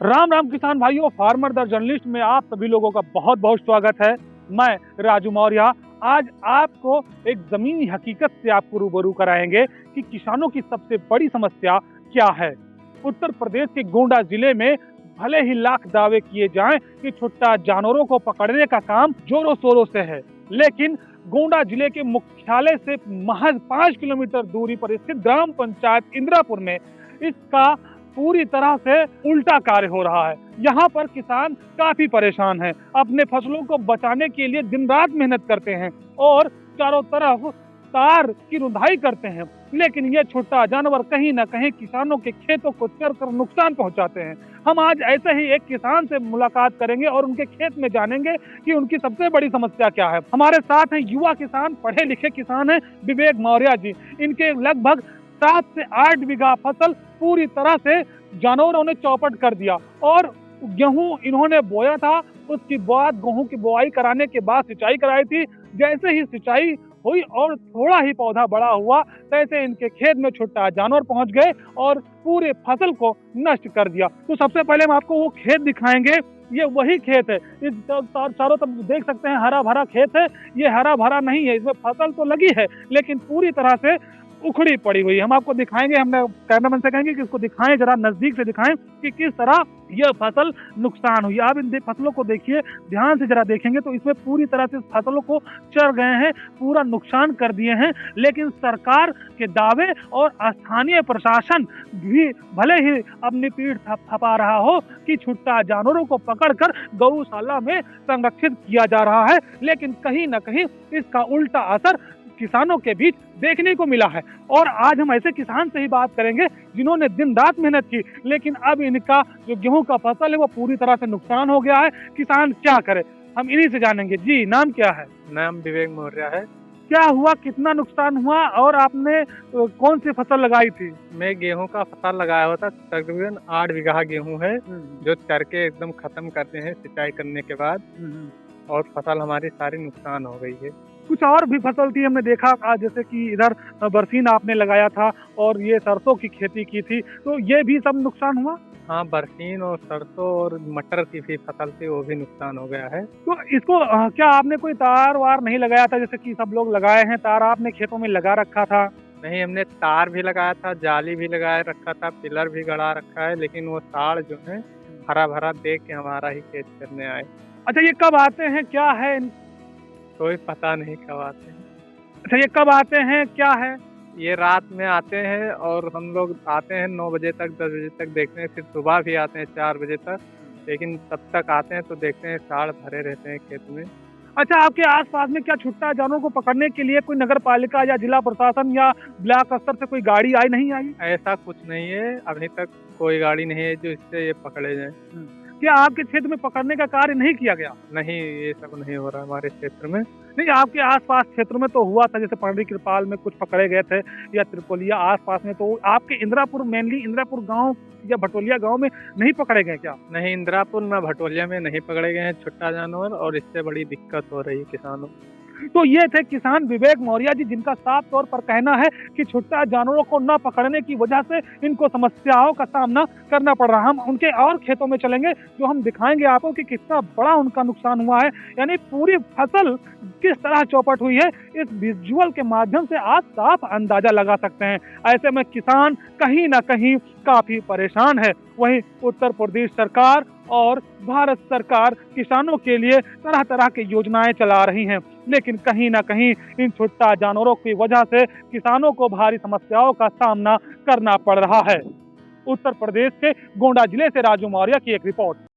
राम राम किसान भाइयों, farmer the journalist में आप सभी लोगों का बहुत बहुत स्वागत है। मैं राजू मौर्य आज आपको एक जमीनी हकीकत से आपको रूबरू कराएंगे कि किसानों की सबसे बड़ी समस्या क्या है। उत्तर प्रदेश के गोंडा जिले में भले ही लाख दावे किए जाएं कि छुट्टा जानवरों को पकड़ने का काम जोरों शोरों से है, लेकिन गोंडा जिले के मुख्यालय से महज 5 किलोमीटर दूरी पर स्थित ग्राम पंचायत इंद्रापुर में इसका पूरी तरह से उल्टा कार्य हो रहा है। यहाँ पर किसान काफी परेशान हैं, अपने फसलों को बचाने के लिए दिन रात मेहनत करते हैं और चारों तरफ तार की रुंधाई करते हैं, लेकिन ये छुट्टा जानवर कहीं ना कहीं किसानों के खेतों को चर कर नुकसान पहुंचाते हैं। हम आज ऐसे ही एक किसान से मुलाकात करेंगे और उनके खेत में जानेंगे कि उनकी सबसे बड़ी समस्या क्या है। हमारे साथ हैं युवा किसान, पढ़े लिखे किसान हैं विवेक मौर्य जी। इनके लगभग 7 से 8 बीघा फसल पूरी तरह से जानवरों ने चौपट कर दिया और गेहूं इन्होंने बोया था। उसके बाद गेहूं की बुआई कराने के बाद सिंचाई कराई थी। जैसे ही सिंचाई हुई और थोड़ा ही पौधा बड़ा हुआ, तैसे इनके खेत में छुट्टा जानवर पहुंच गए और पूरे फसल को नष्ट कर दिया। तो सबसे पहले हम आपको वो खेत दिखाएंगे। ये वही खेत है, इस चारों तरफ देख सकते हैं हरा भरा खेत है। ये हरा भरा नहीं है, इसमें फसल तो लगी है लेकिन पूरी तरह से उखड़ी पड़ी हुई है। हम आपको दिखाएंगे, हमने कैमरामैन से कहेंगे कि इसको दिखाएं, जरा नजदीक से दिखाएं कि किस तरह यह फसल नुकसान हुई। आप इन फसलों को देखिए, ध्यान से जरा देखेंगे तो इसमें पूरी तरह से फसलों को चर गए हैं, पूरा नुकसान कर दिए हैं। लेकिन सरकार के दावे और स्थानीय प्रशासन भी भले ही अपनी पीठ थपा रहा हो कि छुट्टा जानवरों को पकड़कर गौशाला में संरक्षित किया जा रहा है, लेकिन कहीं ना कहीं इसका उल्टा असर किसानों के बीच देखने को मिला है। और आज हम ऐसे किसान से ही बात करेंगे जिन्होंने दिन रात मेहनत की, लेकिन अब इनका जो गेहूं का फसल है वो पूरी तरह से नुकसान हो गया है। किसान क्या करे, हम इन्हीं से जानेंगे। जी, नाम क्या है? नाम विवेक मौर्य है। क्या हुआ, कितना नुकसान हुआ और आपने कौन सी फसल लगाई थी? मैं गेहूं का फसल लगाया हुआ था, तकरीबन 8 बीघा गेहूं है जो चर के एकदम खत्म करते हैं सिंचाई करने के बाद, और फसल हमारी सारी नुकसान हो गई है। कुछ और भी फसल थी, हमने देखा जैसे कि इधर बरसीन आपने लगाया था और ये सरसों की खेती की थी, तो ये भी सब नुकसान हुआ? हाँ, बरसीन और सरसों और मटर की भी फसल थी, वो भी नुकसान हो गया है। तो इसको क्या आपने कोई तार वार नहीं लगाया था जैसे कि सब लोग लगाए हैं? तार आपने खेतों में लगा रखा था? नहीं, हमने तार भी लगाया था, जाली भी लगाए रखा था, पिलर भी गड़ा रखा है, लेकिन वो तार जो है हरा भरा देख के हमारा ही खेत करने आए। अच्छा, ये कब आते हैं, क्या है? कोई पता नहीं कब आते हैं। अच्छा, ये कब आते हैं, क्या है? ये रात में आते हैं और हम लोग आते हैं 9 बजे तक, 10 बजे तक देखते हैं, फिर सुबह भी आते हैं 4 बजे तक, लेकिन तब तक आते हैं तो देखते हैं साड़ भरे रहते हैं खेत में। अच्छा, आपके आसपास में क्या छुट्टा जानवरों को पकड़ने के लिए कोई नगर पालिका या जिला प्रशासन या ब्लॉक स्तर से कोई गाड़ी आई नहीं आई? ऐसा कुछ नहीं है, अभी तक कोई गाड़ी नहीं है जो इससे ये पकड़े जाए। क्या आपके क्षेत्र में पकड़ने का कार्य नहीं किया गया? नहीं, ये सब नहीं हो रहा हमारे क्षेत्र में। नहीं, आपके आसपास क्षेत्र में तो हुआ था, जैसे पंडरी कृपाल में कुछ पकड़े गए थे या त्रिपोलिया आसपास में, तो आपके इंद्रापुर, मेनली इंद्रापुर गांव या भटोलिया गांव में नहीं पकड़े गए क्या? नहीं, इंद्रापुर ना भटोलिया में नहीं पकड़े गए हैं छुट्टा जानवर, और इससे बड़ी दिक्कत हो रही है किसानों। तो ये थे किसान विवेक मौर्य जी, जिनका साफ तौर पर कहना है कि छुट्टा जानवरों को न पकड़ने की वजह से इनको समस्याओं का सामना करना पड़ रहा है। हम उनके और खेतों में चलेंगे जो हम दिखाएंगे आपको कि कितना बड़ा उनका नुकसान हुआ है, यानी पूरी फसल किस तरह चौपट हुई है। इस विजुअल के माध्यम से आप साफ अंदाजा लगा सकते हैं। ऐसे में किसान कहीं ना कहीं काफी परेशान है। वहीं उत्तर प्रदेश सरकार और भारत सरकार किसानों के लिए तरह तरह की योजनाएं चला रही हैं, लेकिन कहीं ना कहीं इन छुट्टा जानवरों की वजह से किसानों को भारी समस्याओं का सामना करना पड़ रहा है। उत्तर प्रदेश के गोंडा जिले से राजू मौर्य की एक रिपोर्ट।